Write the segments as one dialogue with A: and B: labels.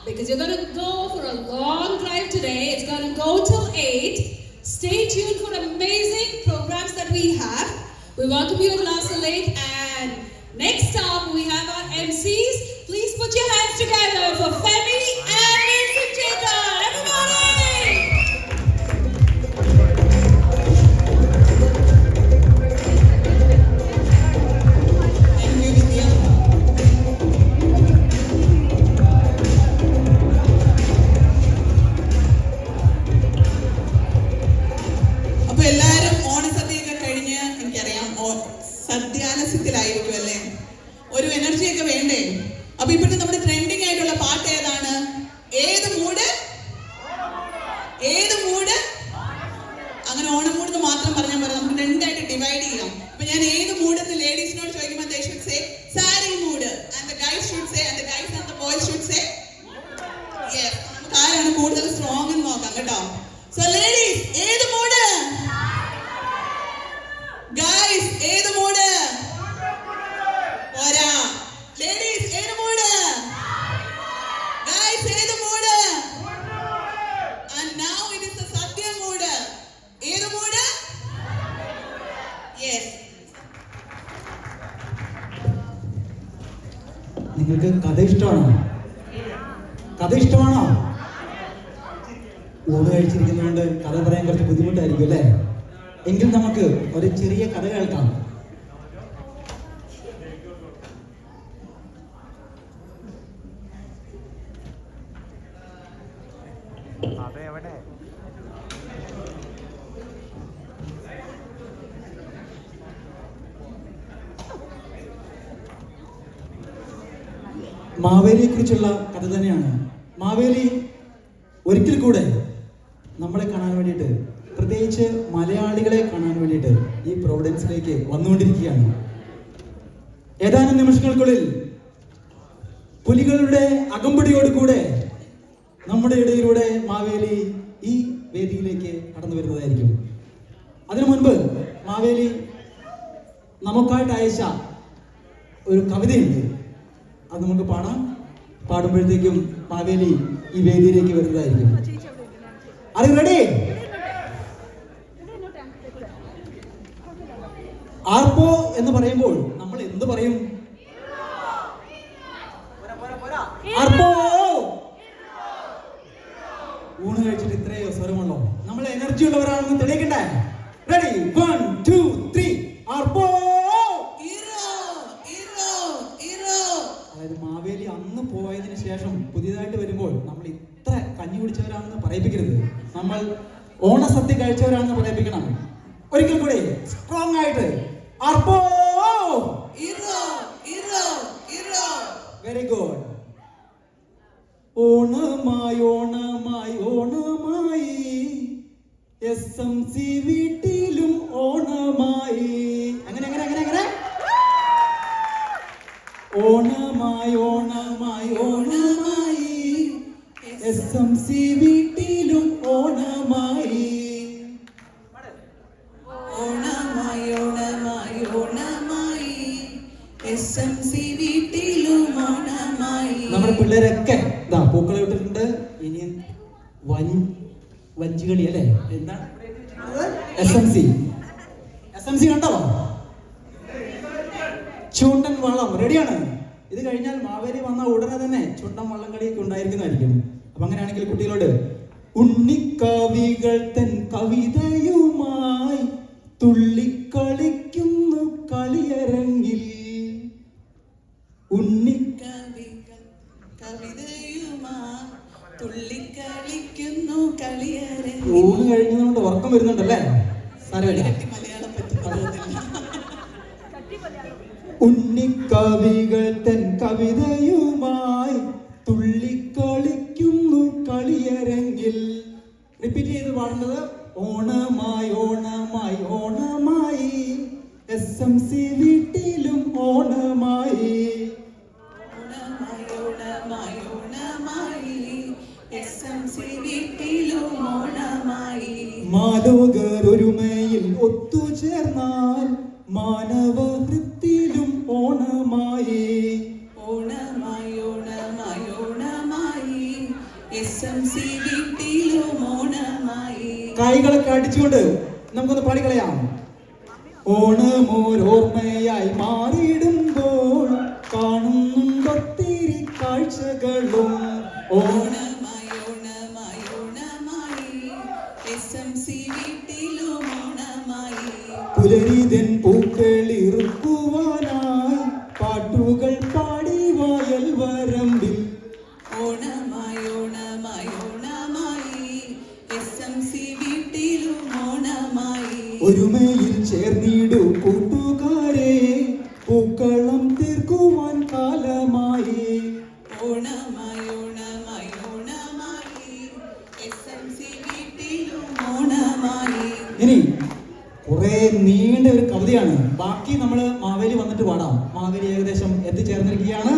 A: because you're going to go for a long drive today. It's going to go till 8. Stay tuned for amazing programs that we have. We welcome you at Larsen Lake, and next up we have our MCs. Please put your hands together for Femi and Vincent Chetan. Everybody!
B: സദ്യാലസ്യത്തിലായിരിക്കും അല്ലേ? ഒരു എനർജിയൊക്കെ വേണ്ടേ? അപ്പൊ ഇപ്പോഴത്തെ നമ്മുടെ trending ആയിട്ടുള്ള പാട്ട് ഏതാണ്? ഏത് മൂഡ്? അങ്ങനെ ഓണം മൂഡ് മാത്രം പറഞ്ഞാൽ പറയാം. നമുക്ക് രണ്ടായിട്ട് ഡിവൈഡ് ചെയ്യാം. അപ്പൊ ഞാൻ ഏത് മൂഡ് എന്ന് ലേഡീസിനോട് ചോദിക്കുമ്പോൾ they should say sari mood, and the guys should say, and the guys and the boys should say yes. നമുക്ക് ആരാണ് കൂടുതൽ സ്ട്രോങ് എന്ന് നോക്കാം കേട്ടോ. So ladies, ഏത് മൂഡ്? ഗൈസ് ഏത് മൂഡ്? പോരാ. ലേഡീസ് ഏത് മൂഡ്? ഗൈസ് ഏത് mood? And now it is the sadya mood. ഏത് മൂഡ്? യെസ്.
C: നിങ്ങൾക്ക് കഥ ഇഷ്ടമാണോ? ഊണ് കഴിച്ചിരിക്കുന്നതുകൊണ്ട് കഥ പറയാൻ കുറച്ച് ബുദ്ധിമുട്ടായിരിക്കും അല്ലേ? എങ്കിൽ നമുക്ക് ഒരു ചെറിയ കഥ കേൾക്കാം. മാവേലിയെ കുറിച്ചുള്ള കഥ തന്നെയാണ്. മാവേലി ഒരിക്കൽ കൂടെ നമ്മളെ കാണാൻ വേണ്ടിയിട്ട്, പ്രത്യേകിച്ച് മലയാളികളെ കാണാൻ വേണ്ടിയിട്ട് ഈ പ്രൊവിഡൻസിലേക്ക് വന്നുകൊണ്ടിരിക്കുകയാണ്. ഏതാനും നിമിഷങ്ങൾക്കുള്ളിൽ പുലികളുടെ അകമ്പടിയോടുകൂടെ നമ്മുടെ ഇടയിലൂടെ മാവേലി ഈ വേദിയിലേക്ക് കടന്നു വരുന്നതായിരിക്കും. അതിനു മുൻപ് മാവേലി നമുക്കായിട്ട് അയച്ച ഒരു കവിതയുണ്ട്, അത് നമുക്ക് പാടാം. പാടുമ്പോഴത്തേക്കും മാവേലി ഈ വേദിയിലേക്ക് വരുന്നതായിരിക്കും. Are you ready? ആർപ്പോ എന്ന് പറയുമ്പോൾ നമ്മൾ എന്ത് പറയും? ആർപ്പോ. ഊണ് കഴിച്ചിട്ട് ഇത്രയോ സ്വരമുള്ളോ? നമ്മൾ എനർജി ഉള്ളവരാണെന്ന് തെളിയിക്കണ്ടേ? റെഡി, 1 2 3 ആർപ്പോ. അതായത് മാവേലി അന്ന് പോയതിനു ശേഷം പുതിയതായിട്ട് വരുമ്പോൾ നമ്മൾ ഇത്ര കഞ്ഞി കുടിച്ചവരാണെന്ന് പറയിപ്പിക്കരുത്. നമ്മൾ ഓണസദ്യ കഴിച്ചവരാണെന്ന് പറയിപ്പിക്കണം. ഒരിക്കൽ കൂടി സ്ട്രോങ് ആയിട്ട് ആർപ്പോ. Very good. ഓണമായി SMC വീട്ടിലും ഓണമായി. അങ്ങനെ ഓണമായി SMC വീട്ടിലും ഓണമായി. നമ്മുടെ പിള്ളേരൊക്കെ ഇതാ പൂക്കളെ ഇട്ടിട്ടുണ്ട്. ഇനി വഞ്ചികളി അല്ലേ? എന്താണ് SMC കണ്ടോ? ചൂണ്ടൻ വള്ളം റെഡിയാണ്. ഇത് കഴിഞ്ഞാൽ മാവേലി വന്ന ഉടനെ തന്നെ ചുണ്ടൻ വള്ളം കളിയൊക്കെ ഉണ്ടായിരിക്കുന്നതായിരിക്കും. അപ്പൊ അങ്ങനെയാണെങ്കിൽ കുട്ടികളോട് ഉണ്ണിക്കവികൾ തൻ കവിതയുമായി തുള്ളിക്കളിക്കുന്നു കളിയരങ്ങിൽ.
B: ഉണ്ണിക്കവികൾ കവിതയുമായി തുള്ളിക്കളിക്കുന്നു കളിയരങ്ങിൽ.
C: ഊണ് കഴിഞ്ഞതുകൊണ്ട് ഉറക്കം വരുന്നുണ്ടല്ലേ?
B: മലയാളം പറ്റുന്നില്ല.
C: ഉണ്ണിക്കവികൾ തൻ കവിതയുമായി തുള്ളിക്കളിക്കുന്നു കളിയരങ്ങിൽ. റിപ്പീറ്റ് ചെയ്ത് പാടുന്നത് ഓണമായി SMC വീട്ടിലും ഓണമായി. മാലോകർ ഒരുമയിൽ ഒത്തുചേർന്നാൽ മാനവവൃത്തിയിലും ഓണമായി.
B: SMC വീട്ടിലും ഓണമായി.
C: കൈകളൊക്കെ അടിച്ചുകൊണ്ട് നമുക്കൊന്ന് പാടിക്കളയാം. ഓണമോരോർമ്മയായി മാറിയിടുമ്പോൾ കാണുന്നുണ്ടൊത്തിരി കാഴ്ചകളും.
B: ഓണമായി ഓണമായി ഓണമായി SMC വീട്ടിലും ഓണമായി.
C: പുലരിതൻ പൂക്കളിറുക്കുവാനായി പാട്ടുകൾ പാടി വയൽ വരമ്പിൽ.
B: ഓണമായി ഓണമായി ഓണമായി SMC വീട്ടിലും ഓണമായി.
C: ഒരുമയിൽ ചേർന്നിടു കൂട്ടുകാരെ പൂക്കളം തീർക്കുവാൻ കാലമായി.
B: ഓണമായി ഓണമായി ഓണമായി SMC വീട്ടിലും ഓണമായി.
C: ഇനി കുറെ നീണ്ട ഒരു കവിതയാണ്. ബാക്കി നമ്മൾ മാവേലി വന്നിട്ട് പാടാം. മാവേലി ഏകദേശം എത്തിച്ചേർന്നിരിക്കുകയാണ്.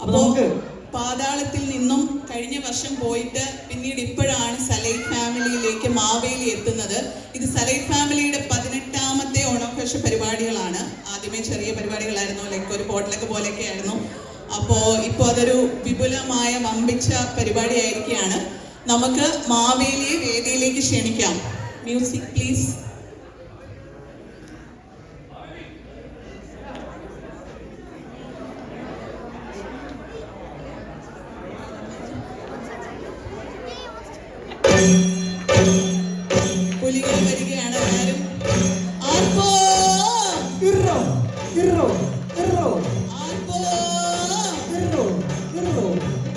C: അപ്പൊ നമുക്ക്
B: പാതാളത്തിൽ നിന്നും കഴിഞ്ഞ വർഷം പോയിട്ട് പിന്നീട് ഇപ്പോഴാണ് സലൈറ്റ് ഫാമിലിയിലേക്ക് മാവേലി എത്തുന്നത്. ഇത് സലൈറ്റ് ഫാമിലിയുടെ 18ാമത്തെ ഓണാഘോഷ പരിപാടികളാണ്. ആദ്യമേ ചെറിയ പരിപാടികളായിരുന്നു, ലൈക്ക് ഒരു പോട്ട്ലക്ക് പോലെയൊക്കെ ആയിരുന്നു. അപ്പോൾ ഇപ്പോൾ അതൊരു വിപുലമായ വമ്പിച്ച പരിപാടി ആയിരിക്കുകയാണ്. നമുക്ക് മാവേലിയെ വേദിയിലേക്ക് ക്ഷണിക്കാം. Music please. പുലികൾ വരികയാണ്. എല്ലാവരും ആർപ്പോ
C: ഇറോ ഇറോ ഇറോ
B: ആർപ്പോ.
C: ഇറോ ഇറോ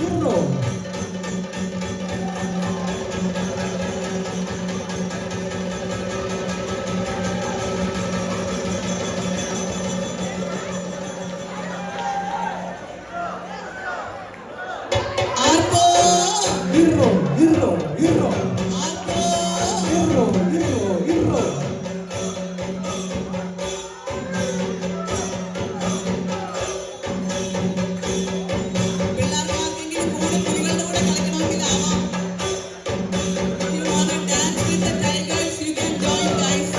C: ഇറോ.
B: ആർപ്പോ
C: ഇറോ ഇറോ ഇറോ
B: ആർപ്പോ.
C: ഇറോ ഇറോ ഇറോ.
B: പിള്ളേർക്കെങ്കിലും കൂടെ പുലികളുടെ കൂടെ കളിക്കണമെങ്കിലാവാം. If you want to dance with the tigers, you can join, guys.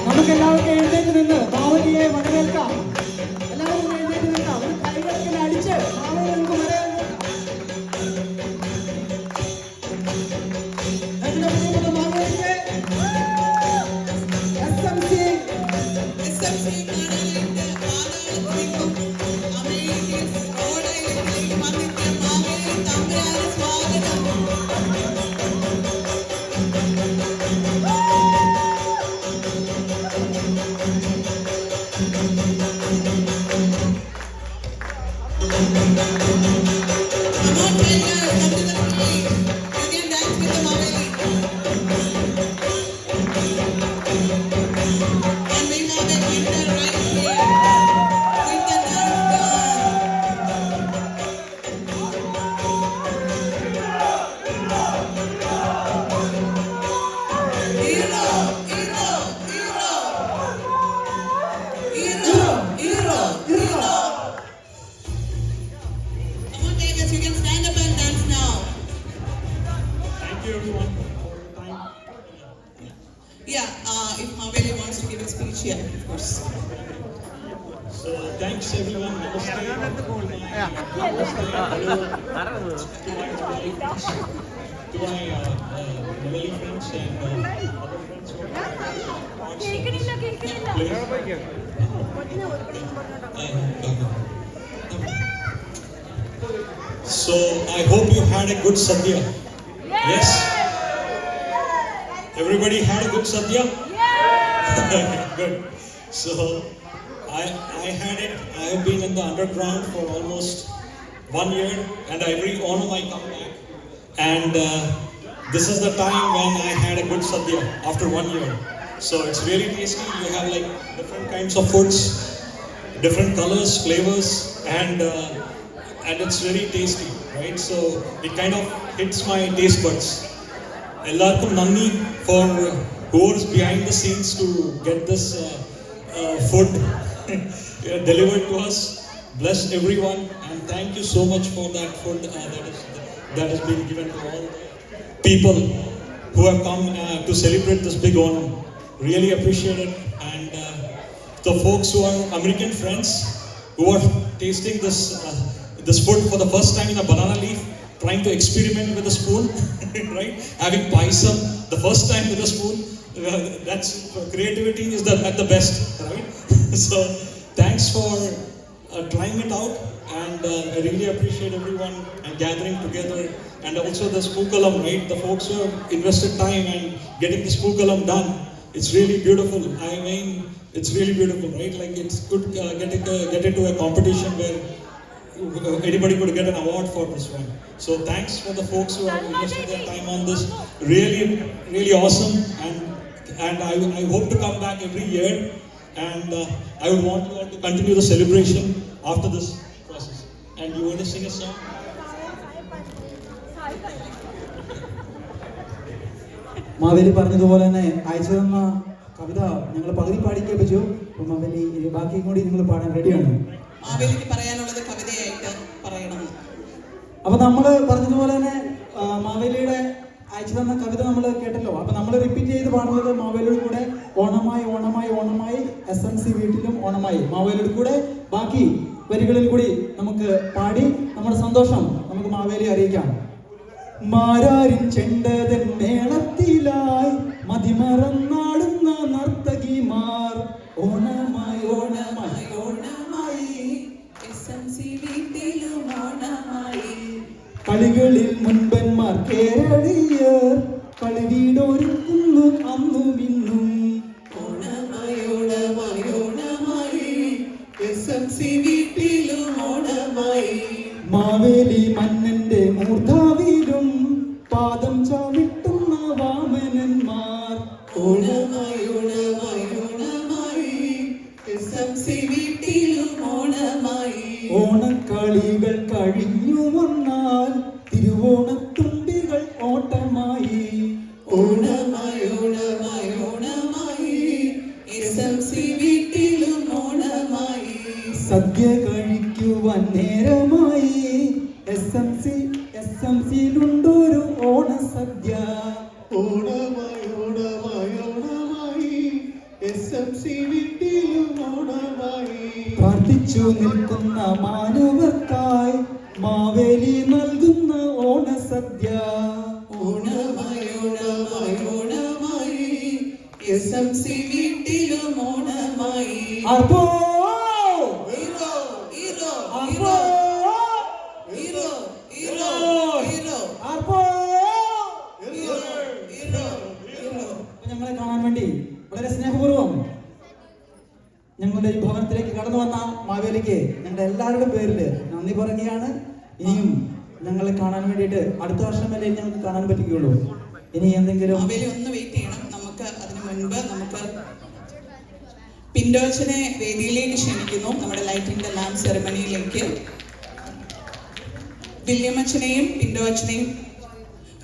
C: നമുക്ക് എല്ലാവർക്കും എഴുന്നേറ്റ് നിന്ന് മാവേലിയെ വരവേൽക്കാം. എല്ലാവരും എഴുന്നേറ്റ് നിൽക്കാം. ഒരു കൈകളൊക്കെ അടിച്ച് മാവേലിയെ നമുക്ക് വരവേൽക്കാം. നമ്മുടെ പ്രിയപ്പെട്ട മാവേലിയെ SMC
B: SMC കാണാനായിട്ട് പാതാളത്തിൽ നിന്നും അമേരിക്കൻ ഓടയിലേക്ക് വന്നിട്ട് മാവേലി തമ്പുരാന് സ്വാഗതം. Come on, tigers, come to the stage. You can dance with the Maveli. And we have a winner right here with the dance dance. Hero, hero, hero. Hero, hero, hero. Come on, tigers, you can stand up and dance now.
D: Thank you everyone.
B: Yeah, if Maveli wants to give a speech, yeah, of course.
D: So thanks everyone. Namaste. To my Malay friends and other friends who are So I hope you had a good sadhya. Yes. Everybody had a good sadhya. Good. So I had it. I have been in the underground for almost 1 year, and every Onam I come back, and this is the time when I had a good sadhya after 1 year. So it's really tasty. You have like different kinds of foods, different colors, flavors, and it's very tasty, right? So it kind of hits my taste buds. Ellarkum Nandi for who's behind the scenes to get this food delivered to us. Bless everyone, and thank you so much for that food that has been given to all people who have come to celebrate this big Onam. Really appreciate it, and the folks who are American friends who are tasting this food for the first time in a banana leaf, trying to experiment with a spoon, right? Having paisam the first time with a spoon. That's creativity is at the best, right? So thanks for trying it out, and I really appreciate everyone and gathering together, and also the Spookalam, right? The folks who have invested time and getting the Spookalam done. It's really beautiful. I mean, it's really beautiful, right? Like it's good get into a competition where anybody could get an award for this one. So thanks for the folks who have invested their time on this. Really, really awesome, and I hope to come back every year, and I would want you all to continue the celebration after this process. And you want to sing a song?
C: Maveli പറഞ്ഞതുപോലെ തന്നെ അയച്ചു തന്ന കവിത ഞങ്ങൾ പകുതി പാടി കേൾപ്പിച്ചു. അപ്പം മാവേലി ബാക്കിയും കൂടി നിങ്ങൾ പാടാൻ റെഡിയാണ്.
B: മാവേലിക്ക് പറയാനുള്ളത് കവിതയായിട്ട് പറയണം.
C: അപ്പൊ നമ്മൾ പറഞ്ഞതുപോലെ തന്നെ മാവേലിയുടെ അയച്ചു തന്ന കവിത നമ്മൾ കേട്ടല്ലോ. അപ്പൊ നമ്മൾ റിപ്പീറ്റ് ചെയ്ത് പാടുന്നത് മാവേലിയുടെ കൂടെ ഓണമായി ഓണമായി ഓണമായി SMC വീട്ടിലും ഓണമായി മാവേലിയുടെ കൂടെ ബാക്കി വരികളിൽ കൂടി നമുക്ക് പാടി നമ്മുടെ സന്തോഷം നമുക്ക് മാവേലി അറിയിക്കാം. മാരാരിൻ ചെണ്ടതൻ മേളത്തിലായി മതിമറന്നാടുന്ന നർത്തകിമാർ ഓണമായി ഓണമായി ഓണമായി
B: SMC വീട്ടിലും ഓണമായി.
C: കളികളിൽ മുൻപന്മാർ കേരളീയർ കളിവീടൊരുക്കുന്നു അന്നും ഇന്നും
B: ഓണമായി ഓണമായി ഓണമായി SMC വീട്ടിലും ഓണമായി.
C: മാവേലി മന്നന്റെ മൂർധാവിലും പാദം ചവിട്ടുന്ന വാമനന്മാർ
B: ഓണമായി ഓണമായി ഓണമായി SMC വീട്ടിലും ഓണമായി.
C: ഓണക്കളികൾ കഴിഞ്ഞു വന്നാൽ തിരുവോണത്തുമ്പികൾ ഓട്ടമായി
B: ഓണമായി ഓണമായി ഓണമായി SMC വീട്ടിലും ഓണമായി.
C: സദ്യ കഴിക്കുവാൻ നേരമായി SMCയിലുണ്ടൊരു ഓണസദ്യ
E: ഓണമായി ഓണമായി ഓണമായി SMC വീട്ടിലും ഓണമായി.
C: പ്രാർത്ഥിച്ചു നിൽക്കുന്ന മാനവർക്കായി മാവേലി നൽകുന്ന ഓണസദ്യ
B: ഓണമായി ഓണമായി ഓണമായി SMC വീട്ടിലും ഓണമായി.
C: അപ്പോ
B: ഹീറോ ഹീറോ
C: അപ്പോ
B: ഹീറോ ഹീറോ ഹീറോ
C: അപ്പോ
B: ഹീറോ ഹീറോ ഹീറോ.
C: ഞങ്ങളെ കാണാൻ വേണ്ടി വളരെ സ്നേഹപൂർവ്വം ഞങ്ങളുടെ ഈ ഭവനത്തിലേക്ക് കടന്നു വന്ന മാവേലിക്ക് ഞങ്ങളുടെ എല്ലാവരുടെ പേരിൽ നന്ദി പറയുകയാണ്. ഇനിയും ഞങ്ങളെ കാണാൻ വേണ്ടിയിട്ട് അടുത്ത വർഷം വരെ ഞങ്ങൾക്ക് കാണാൻ പറ്റുകയുള്ളൂ. ഇനി എന്തെങ്കിലും
B: മാവേലി ഒന്ന് വെയിറ്റ് ചെയ്യണം. നമുക്ക് അതിനു മുൻപ് നമുക്ക് പിൻഡോച്ചനെ വേദിയിലേക്ക് ക്ഷണിക്കുന്നു. നമ്മുടെ ലൈറ്റിംഗ് ദ ലാമ്പ് സെറമണിയിലേക്ക് വില്യമച്ചനെയും പിൻഡോച്ചനെയും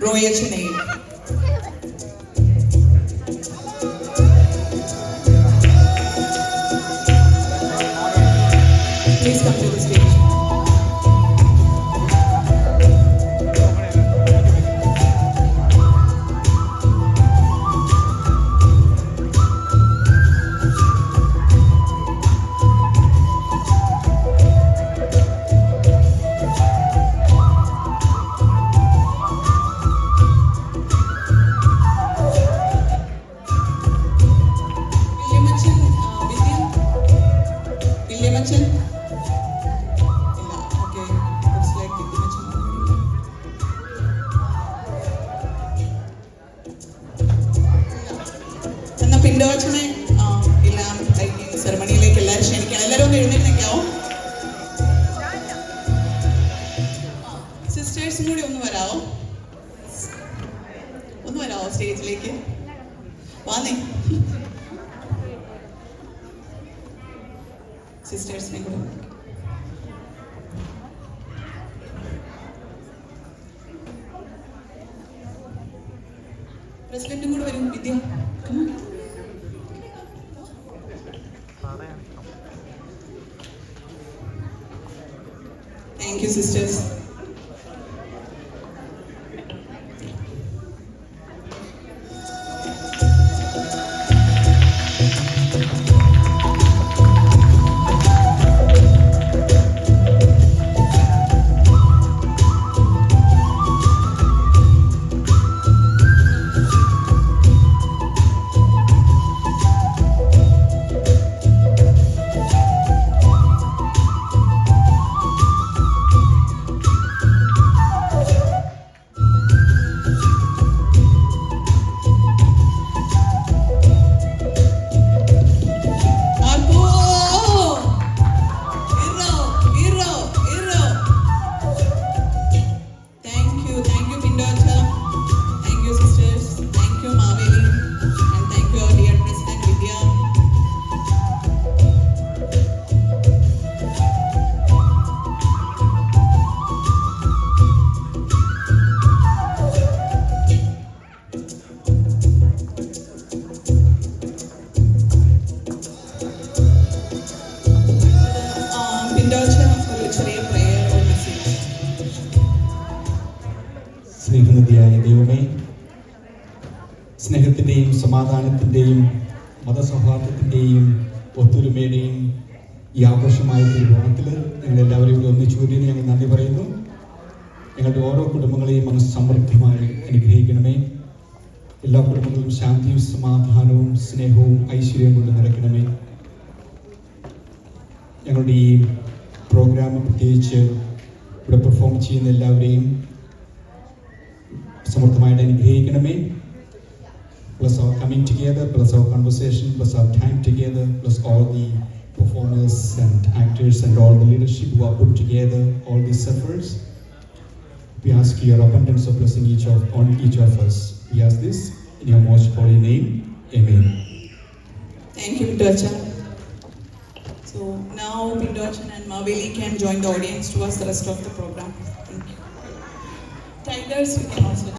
B: റോയച്ചനെയും please come to the stage. വില്യമച്ചൻ ഇല്ല. ഓക്കെ, ഇറ്റ്സ് ലൈക്ക് വില്യമച്ചൻ. എന്നാ പിൻഡോച്ചനെ ഈ ലാമ്പ് ലൈറ്റിംഗ് സെറമണിയിലേക്ക് എല്ലാവരും ക്ഷണിക്കണം. എല്ലാവരും ഒന്ന് എഴുന്നേൽക്കാവോ? സിസ്റ്റേഴ്സും കൂടി ഒന്ന് വരാവോ? ഒന്ന് വരാവോ സ്റ്റേജിലേക്ക്? വാന്നേ സിസ്റ്റേഴ്സിനെ കൂടെ. പ്രസിഡന്റും കൂടെ വരും. വിദ്യ, താങ്ക് യു സിസ്റ്റേഴ്സ്. പിന്റോച്ച ഒരു ചെറിയ പ്രയർ ഒരു മെസ്സേജ്.
C: സ്നേഹനിധിയായ ദൈവമേ, സ്നേഹത്തിൻ്റെയും സമാധാനത്തിൻ്റെയും മതസൗഹാർദ്ദത്തിൻ്റെയും ഒത്തൊരുമയുടെയും ഈ ആഘോഷമായ തിരുവോണത്തിൽ ഞങ്ങളെല്ലാവരും ഇവിടെ ഒന്നിച്ചു കൂടിയതിന് ഞങ്ങൾ നന്ദി പറയുന്നു. ഞങ്ങളുടെ ഓരോ കുടുംബങ്ങളെയും അങ്ങ് സമൃദ്ധമായി അനുഗ്രഹിക്കണമേ. എല്ലാ കുടുംബങ്ങളും ശാന്തിയും സമാധാനവും സ്നേഹവും ഐശ്വര്യവും കൊണ്ട് നിറയ്ക്കണമേ. ഞങ്ങളുടെ ഈ പ്രോഗ്രാം പ്രത്യേകിച്ച് ഇവിടെ പെർഫോം ചെയ്യുന്ന എല്ലാവരെയും സമൃദ്ധമായിട്ട് അനുഗ്രഹിക്കണമേ. Bless our coming together, bless our conversation, bless our time together, bless all the performers and actors and all the leadership who are put together, all these efforts. We ask your abundance of blessing on each of us. We ask this in your most holy name. Amen.
B: Thank you, Pintocha. So now Pintocha and Maveli can join the audience towards the rest of the program. Thank you. Tigers, you can also.